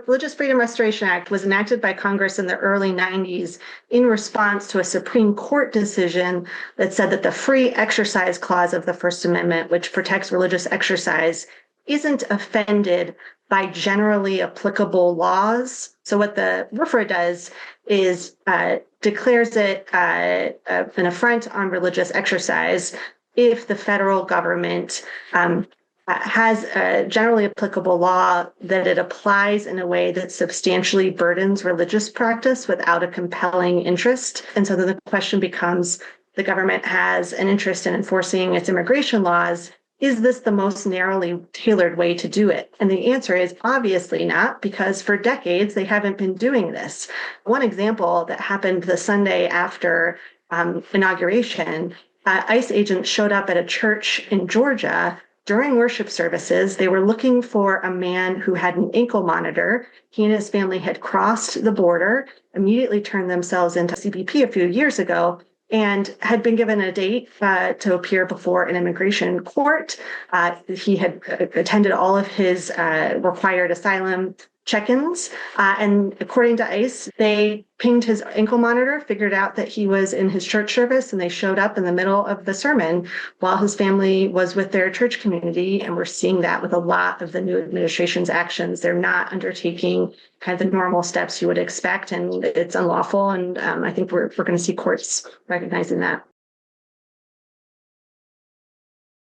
Religious Freedom Restoration Act was enacted by Congress in the early 90s in response to a Supreme Court decision that said that the free exercise clause of the First Amendment, which protects religious exercise, isn't offended by generally applicable laws. So what the RFRA does is declares it an affront on religious exercise if the federal government has a generally applicable law that it applies in a way that substantially burdens religious practice without a compelling interest. And so then the question becomes, the government has an interest in enforcing its immigration laws. Is this the most narrowly tailored way to do it? And the answer is obviously not, because for decades they haven't been doing this. One example that happened the Sunday after inauguration, ICE agents showed up at a church in Georgia during worship services. They were looking for a man who had an ankle monitor. He and his family had crossed the border, immediately turned themselves into CBP a few years ago, and had been given a date to appear before an immigration court. He had attended all of his required asylum check-ins. And according to ICE, they pinged his ankle monitor, figured out that he was in his church service, and they showed up in the middle of the sermon while his family was with their church community. And we're seeing that with a lot of the new administration's actions. They're not undertaking kind of the normal steps you would expect, and it's unlawful. And I think we're going to see courts recognizing that.